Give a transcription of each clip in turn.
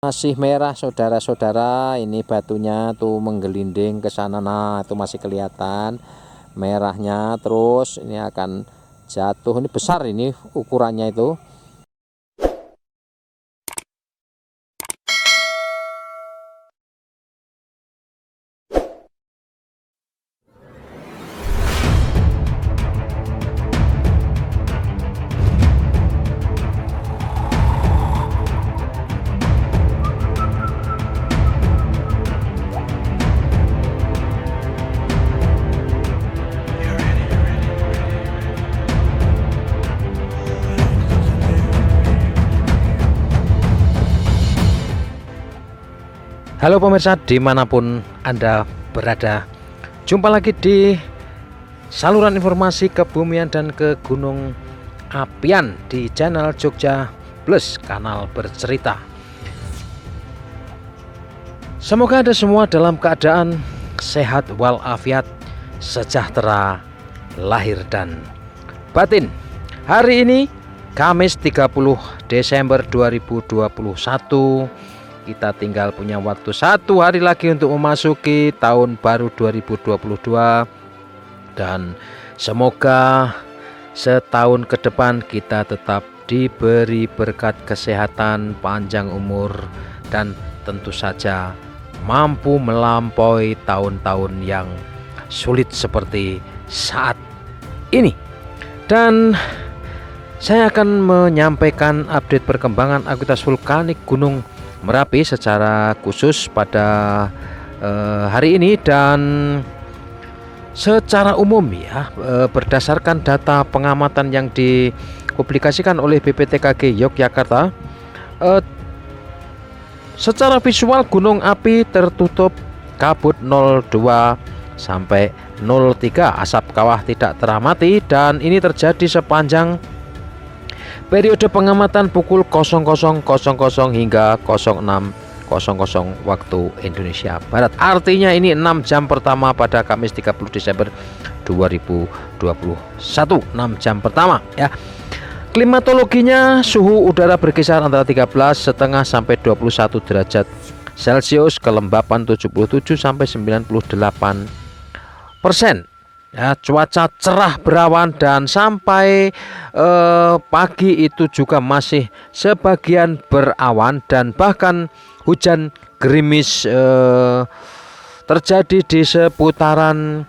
Masih merah saudara-saudara, ini batunya tuh menggelinding ke sana. Nah, itu masih kelihatan merahnya. Terus ini akan jatuh. Ini besar, ini ukurannya itu. Halo pemirsa dimanapun Anda berada, jumpa lagi di saluran informasi kebumian dan ke gunung apian di channel Jogja Plus, kanal bercerita. Semoga Anda semua dalam keadaan sehat walafiat, sejahtera lahir dan batin. Hari ini Kamis 30 Desember 2021, kita tinggal punya waktu 1 hari lagi untuk memasuki tahun baru 2022, dan semoga setahun ke depan kita tetap diberi berkat kesehatan, panjang umur, dan tentu saja mampu melampaui tahun-tahun yang sulit seperti saat ini. Dan saya akan menyampaikan update perkembangan aktivitas vulkanik Gunung Merapi secara khusus pada hari ini, dan secara umum ya, berdasarkan data pengamatan yang dipublikasikan oleh BPTKG Yogyakarta, secara visual gunung api tertutup kabut 02 sampai 03, asap kawah tidak teramati, dan ini terjadi sepanjang periode pengamatan pukul 00.00 hingga 06.00 waktu Indonesia Barat. Artinya ini 6 jam pertama pada Kamis 30 Desember 2021. 6 jam pertama ya. Klimatologinya, suhu udara berkisar antara 13,5 sampai 21 derajat Celcius, kelembapan 77 sampai 98%. Ya, cuaca cerah berawan, dan sampai pagi itu juga masih sebagian berawan, dan bahkan hujan gerimis terjadi di seputaran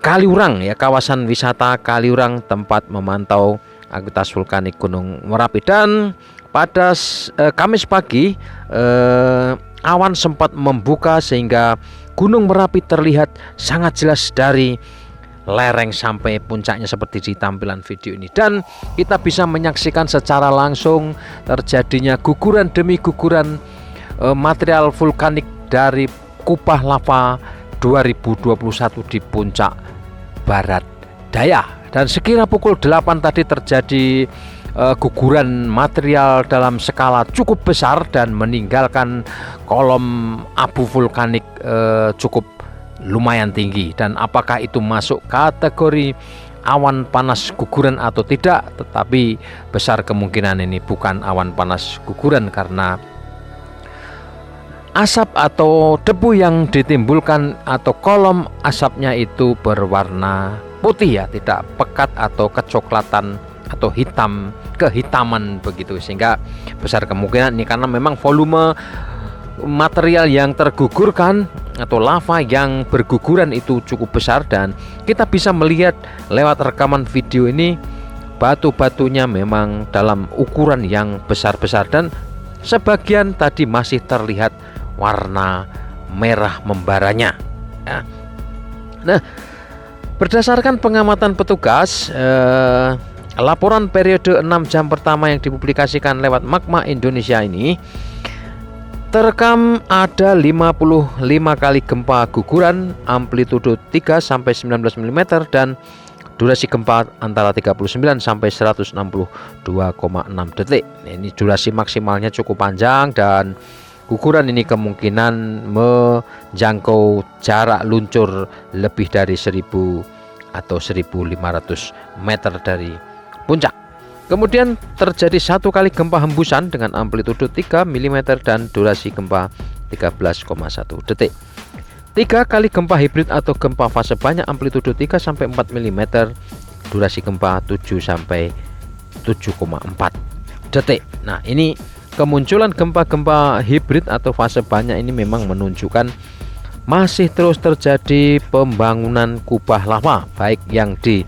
Kaliurang ya, kawasan wisata Kaliurang, tempat memantau aktivitas vulkanik Gunung Merapi. Dan pada Kamis pagi awan sempat membuka sehingga Gunung Merapi terlihat sangat jelas dari lereng sampai puncaknya seperti di tampilan video ini, dan kita bisa menyaksikan secara langsung terjadinya guguran demi guguran material vulkanik dari Kupah Lava 2021 di puncak barat daya. Dan sekira pukul 8 tadi terjadi guguran material dalam skala cukup besar dan meninggalkan kolom abu vulkanik cukup lumayan tinggi. Dan apakah itu masuk kategori awan panas guguran atau tidak, tetapi besar kemungkinan ini bukan awan panas guguran, karena asap atau debu yang ditimbulkan atau kolom asapnya itu berwarna putih ya, tidak pekat atau kecoklatan atau hitam, kehitaman begitu, sehingga besar kemungkinan ini karena memang volume material yang tergugurkan atau lava yang berguguran itu cukup besar. Dan kita bisa melihat lewat rekaman video ini, batu-batunya memang dalam ukuran yang besar-besar, dan sebagian tadi masih terlihat warna merah membaranya ya. Nah, berdasarkan pengamatan petugas, laporan periode 6 jam pertama yang dipublikasikan lewat Magma Indonesia ini terekam ada 55 kali gempa guguran, amplitudo 3 sampai 19 mm, dan durasi gempa antara 39 sampai 162,6 detik. Ini durasi maksimalnya cukup panjang, dan guguran ini kemungkinan menjangkau jarak luncur lebih dari 1000 atau 1500 meter dari puncak. Kemudian terjadi satu kali gempa hembusan dengan amplitudo 3 mm dan durasi gempa 13,1 detik. 3 kali gempa hibrid atau gempa fase banyak amplitudo 3 sampai 4 mm, durasi gempa 7 sampai 7,4 detik. Nah, ini kemunculan gempa-gempa hibrid atau fase banyak ini memang menunjukkan masih terus terjadi pembangunan kubah lava, baik yang di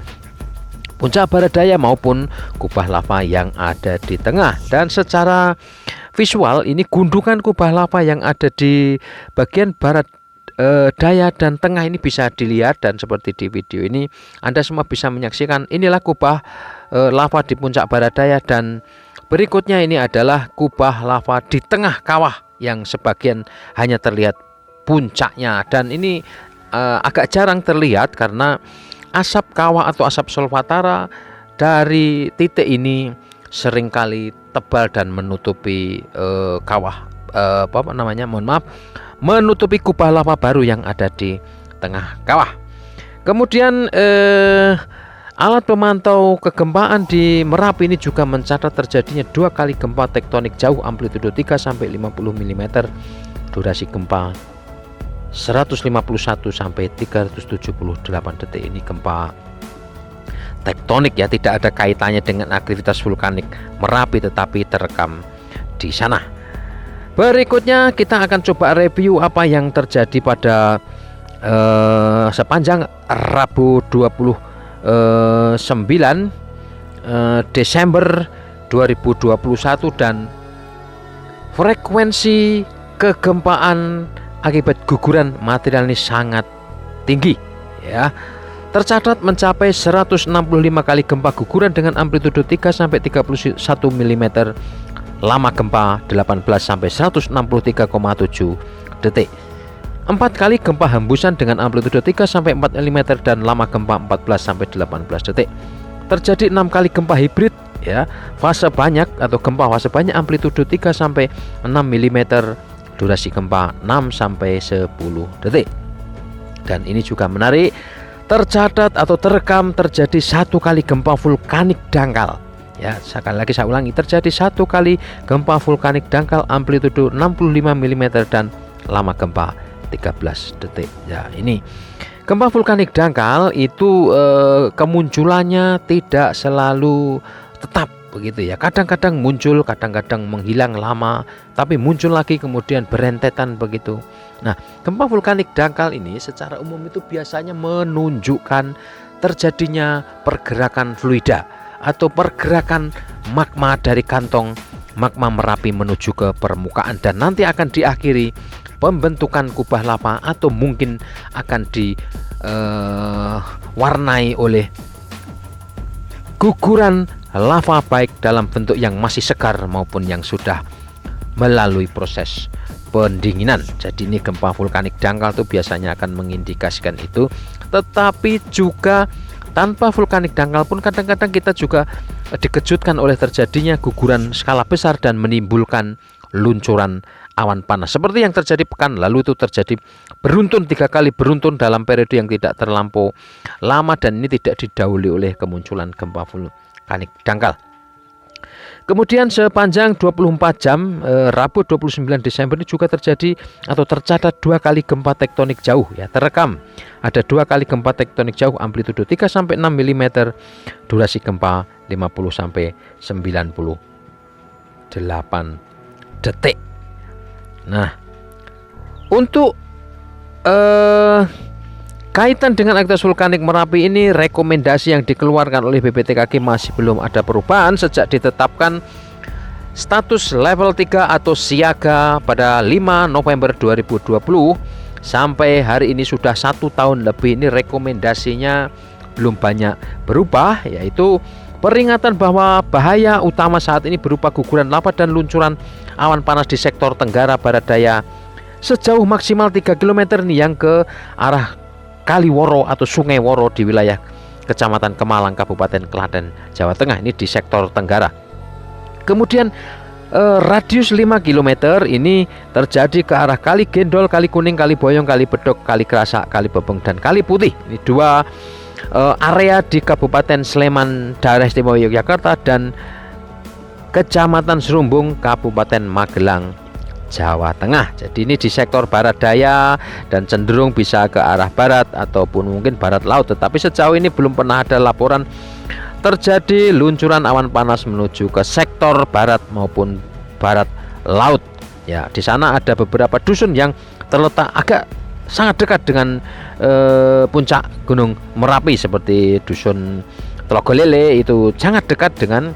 puncak barat daya maupun kubah lava yang ada di tengah. Dan secara visual ini gundukan kubah lava yang ada di bagian barat daya dan tengah ini bisa dilihat, dan seperti di video ini Anda semua bisa menyaksikan inilah kubah lava di puncak barat daya, dan berikutnya ini adalah kubah lava di tengah kawah yang sebagian hanya terlihat puncaknya, dan ini agak jarang terlihat karena asap kawah atau asap solvatara dari titik ini seringkali tebal dan menutupi kawah menutupi kubah lava baru yang ada di tengah kawah. Kemudian alat pemantau kegempaan di Merapi ini juga mencatat terjadinya 2 kali gempa tektonik jauh amplitudo 3 sampai 50 mm, durasi gempa 151 sampai 378 detik. Ini gempa tektonik ya, tidak ada kaitannya dengan aktivitas vulkanik Merapi tetapi terekam di sana. Berikutnya kita akan coba review apa yang terjadi pada sepanjang Rabu 29 Desember 2021 dan frekuensi kegempaan akibat guguran material ini sangat tinggi ya. Tercatat mencapai 165 kali gempa guguran dengan amplitudo 3 sampai 31 mm, lama gempa 18 sampai 163,7 detik. 4 kali gempa hembusan dengan amplitudo 3 sampai 4 mm dan lama gempa 14 sampai 18 detik. Terjadi 6 kali gempa hibrid ya, fase banyak atau gempa fase banyak amplitudo 3 sampai 6 mm, durasi gempa 6 sampai 10 detik. Dan ini juga menarik, tercatat atau terekam terjadi 1 kali gempa vulkanik dangkal. Ya, sekali lagi saya ulangi, terjadi 1 kali gempa vulkanik dangkal amplitudo 65 mm dan lama gempa 13 detik. Ya, ini gempa vulkanik dangkal itu kemunculannya tidak selalu tetap begitu ya, kadang-kadang muncul, kadang-kadang menghilang lama, tapi muncul lagi kemudian berentetan begitu. Nah, gempa vulkanik dangkal ini secara umum itu biasanya menunjukkan terjadinya pergerakan fluida atau pergerakan magma dari kantong magma Merapi menuju ke permukaan, dan nanti akan diakhiri pembentukan kubah lava atau mungkin akan diwarnai oleh guguran lava baik dalam bentuk yang masih segar maupun yang sudah melalui proses pendinginan. Jadi ini gempa vulkanik dangkal itu biasanya akan mengindikasikan itu. Tetapi juga tanpa vulkanik dangkal pun kadang-kadang kita juga dikejutkan oleh terjadinya guguran skala besar dan menimbulkan luncuran awan panas. Seperti yang terjadi pekan lalu itu terjadi beruntun 3 kali beruntun dalam periode yang tidak terlampau lama, dan ini tidak didahului oleh kemunculan gempa vulkanik dangkal. Kemudian sepanjang 24 jam Rabu 29 Desember ini juga terjadi atau tercatat 2 kali gempa tektonik jauh ya, terekam. Ada 2 kali gempa tektonik jauh amplitudo 3 sampai 6 mm, durasi gempa 50 sampai 98 detik. Nah, untuk kaitan dengan aktivitas vulkanik Merapi ini, rekomendasi yang dikeluarkan oleh BPTKG masih belum ada perubahan sejak ditetapkan status level 3 atau siaga pada 5 November 2020 sampai hari ini sudah 1 tahun lebih. Ini rekomendasinya belum banyak berubah, yaitu peringatan bahwa bahaya utama saat ini berupa guguran lava dan luncuran awan panas di sektor Tenggara Barat Daya sejauh maksimal 3 km nih yang ke arah Kaliworo atau Sungai Woro di wilayah Kecamatan Kemalang, Kabupaten Klaten, Jawa Tengah. Ini di sektor Tenggara. Kemudian radius 5 km ini terjadi ke arah Kali Gendol, Kali Kuning, Kali Boyong, Kali Bedok, Kali Krasak, Kali Bebeng, dan Kali Putih. Ini 2 area di Kabupaten Sleman, Daerah Istimewa Yogyakarta, dan Kecamatan Serumbung, Kabupaten Magelang, Jawa Tengah. Jadi ini di sektor barat daya dan cenderung bisa ke arah barat ataupun mungkin barat laut. Tetapi sejauh ini belum pernah ada laporan terjadi luncuran awan panas menuju ke sektor barat maupun barat laut. Ya, di sana ada beberapa dusun yang terletak agak sangat dekat dengan puncak Gunung Merapi, seperti dusun Tlogolele itu sangat dekat dengan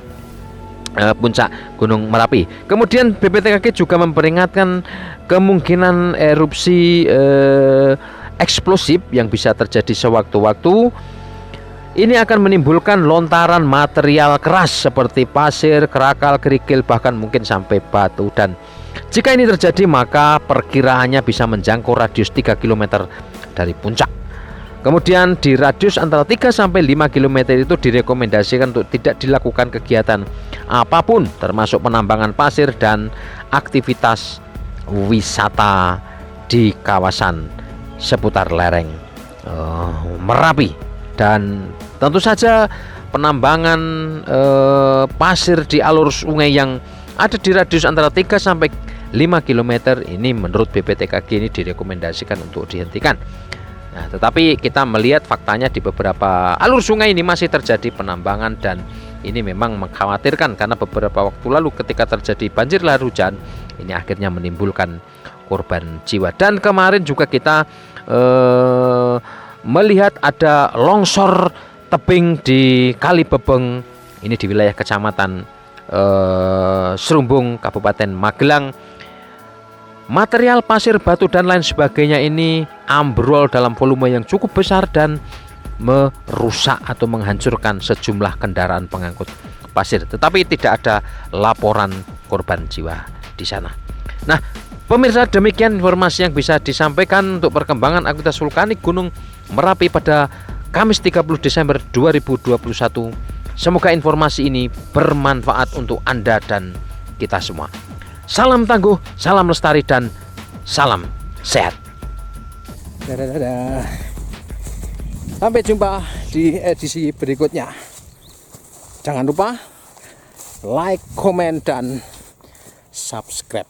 puncak Gunung Merapi. Kemudian BPTKG juga memperingatkan kemungkinan erupsi eksplosif yang bisa terjadi sewaktu-waktu. Ini akan menimbulkan lontaran material keras seperti pasir, kerakal, kerikil, bahkan mungkin sampai batu. Dan jika ini terjadi, maka perkiraannya bisa menjangkau radius 3 km dari puncak. Kemudian di radius antara 3 sampai 5 km itu direkomendasikan untuk tidak dilakukan kegiatan apapun, termasuk penambangan pasir dan aktivitas wisata di kawasan seputar lereng Merapi. Dan tentu saja penambangan pasir di alur sungai yang ada di radius antara 3 sampai 5 km ini menurut BPTKG ini direkomendasikan untuk dihentikan. Nah, tetapi kita melihat faktanya di beberapa alur sungai ini masih terjadi penambangan, dan ini memang mengkhawatirkan karena beberapa waktu lalu ketika terjadi banjir lahar hujan ini akhirnya menimbulkan korban jiwa. Dan kemarin juga kita melihat ada longsor tebing di Kali Bebeng, ini di wilayah Kecamatan Serumbung, Kabupaten Magelang. Material pasir, batu, dan lain sebagainya ini ambrol dalam volume yang cukup besar dan merusak atau menghancurkan sejumlah kendaraan pengangkut pasir. Tetapi tidak ada laporan korban jiwa di sana. Nah, pemirsa, demikian informasi yang bisa disampaikan untuk perkembangan aktivitas vulkanik Gunung Merapi pada Kamis 30 Desember 2021. Semoga informasi ini bermanfaat untuk Anda dan kita semua. Salam tangguh, salam lestari, dan salam sehat. Dadah. Sampai jumpa di edisi berikutnya. Jangan lupa like, komen, dan subscribe.